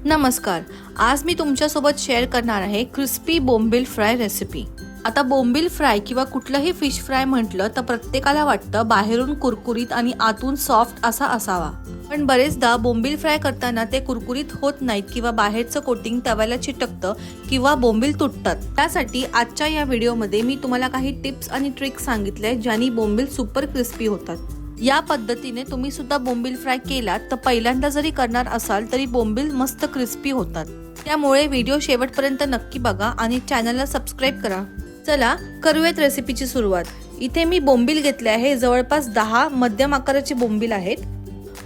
नमस्कार, आज मी तुमच्यासोबत शेअर करणार आहे क्रिस्पी बोंबील फ्राय रेसिपी। आता बोंबील फ्राय किंवा कुठलंही फिश फ्राय म्हटलं तर प्रत्येकाला वाटतं बाहेरून कुरकुरीत आणि आतून सॉफ्ट असा असावा, पण बरेचदा बोंबील फ्राय करताना ते कुरकुरीत होत नाहीत किंवा बाहेरचं कोटिंग तव्याला चिटकतं किंवा बोंबील तुटतात। त्यासाठी आजच्या या व्हिडिओमध्ये मी तुम्हाला काही टिप्स आणि ट्रिक्स सांगितले ज्यानी बोंबील सुपर क्रिस्पी होतात। या पद्धतीने तुम्ही सुद्धा बोंबील फ्राय केलात तर पहिल्यांदा जरी करणार असाल तरी बोंबील मस्त क्रिस्पी होतात। त्यामुळे व्हिडिओ शेवटपर्यंत नक्की बघा आणि चॅनलला सबस्क्राइब करा। चला करूयात रेसिपीची सुरुवात। इथे मी बोंबील घेतले आहे, जवळपास 10 मध्यम आकाराचे बोंबील आहेत।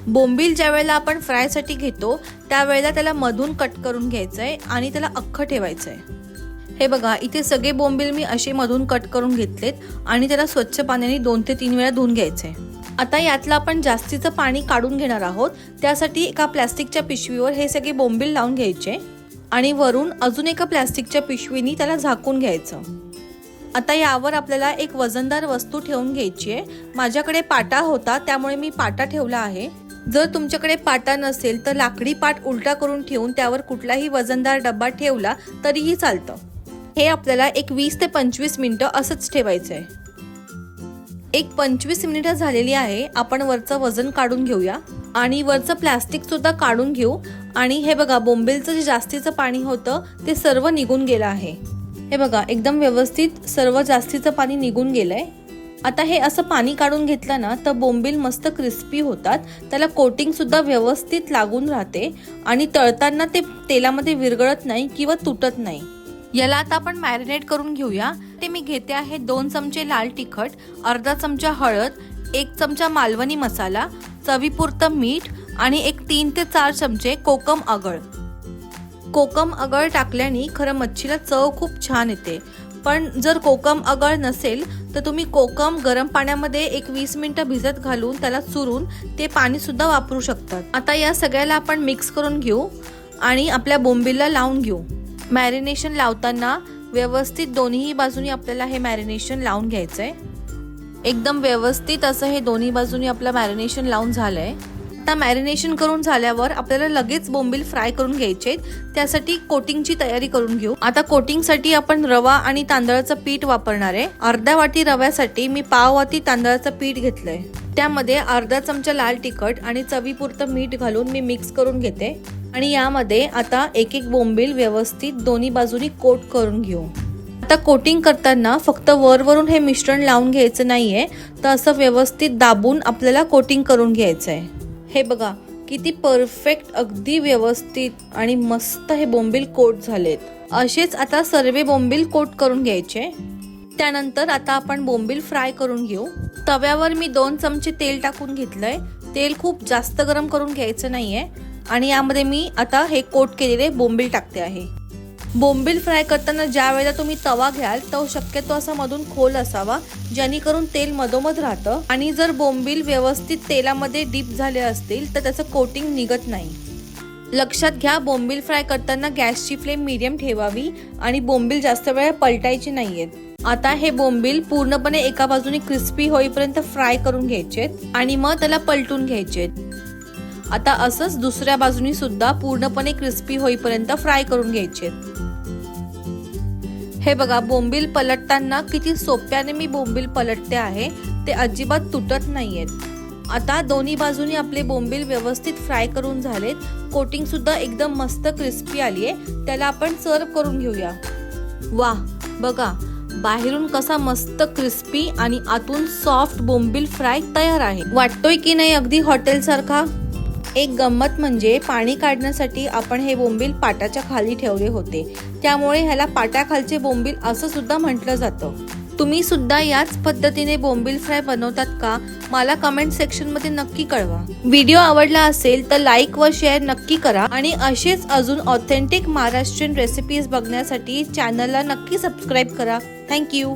बोंबील ज्या वेळेला आपण फ्रायसाठी घेतो त्यावेळेला त्याला मधून कट करून घ्यायचंय आणि त्याला अख्खं ठेवायचंय। हे बघा, इथे सगळे बोंबील मी असे मधून कट करून घेतलेत आणि त्याला स्वच्छ पाण्याने 2 ते 3 वेळा धुवून घ्यायचंय। आता यातलं आपण जास्तीचं पाणी काढून घेणार आहोत, त्यासाठी एका प्लास्टिकच्या पिशवीवर हे सगळे बोंबील लावून घ्यायचे आणि वरून अजून एका प्लास्टिकच्या पिशवीने त्याला झाकून घ्यायचं। आता यावर आपल्याला एक वजनदार वस्तू ठेवून घ्यायची आहे। माझ्याकडे पाटा होता त्यामुळे मी पाटा ठेवला आहे। जर तुमच्याकडे पाटा नसेल तर लाकडी पाट उलटा करून ठेवून त्यावर कुठलाही वजनदार डब्बा ठेवला तरीही चालतं। हे आपल्याला एक 20 ते 25 मिनिटं असंच ठेवायचं आहे। एक 25 मिनिटं झालेली आहे। आपण वरचं वजन काढून घेऊया आणि वरचं प्लास्टिक सुद्धा काढून घेऊ। आणि हे बघा, बोंबीलचं जे जास्तीचं पाणी होतं ते सर्व निघून गेलं आहे। हे बघा, एकदम व्यवस्थित सर्व जास्तीचं पाणी निघून गेलंय। आता हे असं पाणी काढून घेतलं ना तर बोंबील मस्त क्रिस्पी होतात, त्याला कोटिंग सुद्धा व्यवस्थित लागून राहते आणि तळताना ते तेलामध्ये विरघळत नाही किंवा तुटत नाही। याला आता आपण मॅरिनेट करून घेऊया। ते मी घेते आहे 2 चमचे लाल तिखट, अर्धा चमचा हळद, 1 चमचा मालवणी मसाला, चवीपुरतं मीठ आणि एक 3 ते 4 चमचे कोकम आगळ। कोकम आगळ टाकल्याने खरं मच्छीला चव खूप छान येते, पण जर कोकम आगळ नसेल तर तुम्ही कोकम गरम पाण्यामध्ये एक 20 मिनिटं भिजत घालून त्याला चुरून ते पाणी सुद्धा वापरू शकतात। आता या सगळ्याला आपण मिक्स करून घेऊ आणि आपल्या बोंबीलला लावून घेऊ। मॅरिनेशन लावताना व्यवस्थित दोन्ही बाजूनी आपल्याला हे मॅरिनेशन लावून घ्यायचंय। एकदम व्यवस्थित असं हे दोन्ही बाजूनी आपलं मॅरिनेशन लावून झालंय। आता मॅरिनेशन करून झाल्यावर आपल्याला लगेच बोंबील फ्राय करून घ्यायचे, त्यासाठी कोटिंगची तयारी करून घेऊ। आता कोटिंगसाठी आपण रवा आणि तांदळाचं पीठ वापरणार आहे। अर्धा वाटी रव्यासाठी मी पाव वाटी तांदळाचं पीठ घेतलंय। त्यामध्ये अर्धा चमचा लाल तिखट आणि चवीपुरतं मीठ घालून मी मिक्स करून घेते आणि यामध्ये आता एक एक बोंबील व्यवस्थित दोन्ही बाजूनी कोट करून घेऊ। आता कोटिंग करताना फक्त वरवरून हे मिश्रण लावून घ्यायचं नाहीये, तर असं व्यवस्थित दाबून आपल्याला कोटिंग करून घ्यायचंय। हे बघा किती परफेक्ट, अगदी व्यवस्थित आणि मस्त हे बोंबील कोट झालेत। असेच आता सर्व बोंबील कोट करून घ्यायचे। त्यानंतर आता आपण बोंबील फ्राय करून घेऊ। तव्यावर मी 2 चमचे तेल टाकून घेतलंय। तेल खूप जास्त गरम करून घ्यायचं नाहीये आणि यामध्ये मी आता हे कोट केलेले बोंबील टाकते आहे। बोंबील फ्राय करताना ज्या वेळेला तुम्ही तवा घ्याल तो शक्यतो असा मधून खोल असावा, जेणेकरून तेल मधोमध राहतं आणि जर बोंबील व्यवस्थित तेलामध्ये डीप झाले असतील तर त्याचं कोटिंग निघत नाही। लक्षात घ्या, बोंबील फ्राय करताना गॅसची फ्लेम मीडियम ठेवावी आणि बोंबील जास्त वेळ पलटायचे नाहीयेत। आता हे बोंबील पूर्णपणे एका बाजूने क्रिस्पी होईपर्यंत फ्राय करून घ्यायचेत आणि मग त्याला पलटून घ्यायचेत। आता असंच दुसऱ्या बाजूनी सुद्धा पूर्णपणे क्रिस्पी होईपर्यंत फ्राय करून घ्यायचेत। हे बघा, बोंबील पलटताना किती सोप्याने मी बोंबील पलटते आहे, ते अजिबात तुटत नाहीयेत। आता दोन्ही बाजूनी आपले बोंबील व्यवस्थित फ्राय करून झालेत। कोटिंग सुद्धा एकदम मस्त क्रिस्पी आलीये। त्याला आपण सर्व करून घेऊया। वाह, बघा बाहेरून कसा मस्त क्रिस्पी आणि आतून सॉफ्ट बोंबील फ्राय तयार आहे। वाटतोय की नाही अगदी हॉटेल सारखा? एक गंमत म्हणजे पाणी काढण्यासाठी आपण हे बोंबील पाटाच्या खाली ठेवले होते, त्यामुळे ह्याला पाटाखालचे बोंबील असं सुद्धा म्हटलं जातं। तुम्ही सुद्धा याच पद्धतीने बोंबील फ्राय बनवतात का? मला कमेंट सेक्शन मध्ये नक्की कळवा। व्हिडिओ आवडला असेल तर लाईक व शेअर नक्की करा आणि असेच अजून ऑथेंटिक महाराष्ट्रीयन रेसिपीज बघण्यासाठी चॅनलला नक्की सबस्क्राईब करा। थँक्यू।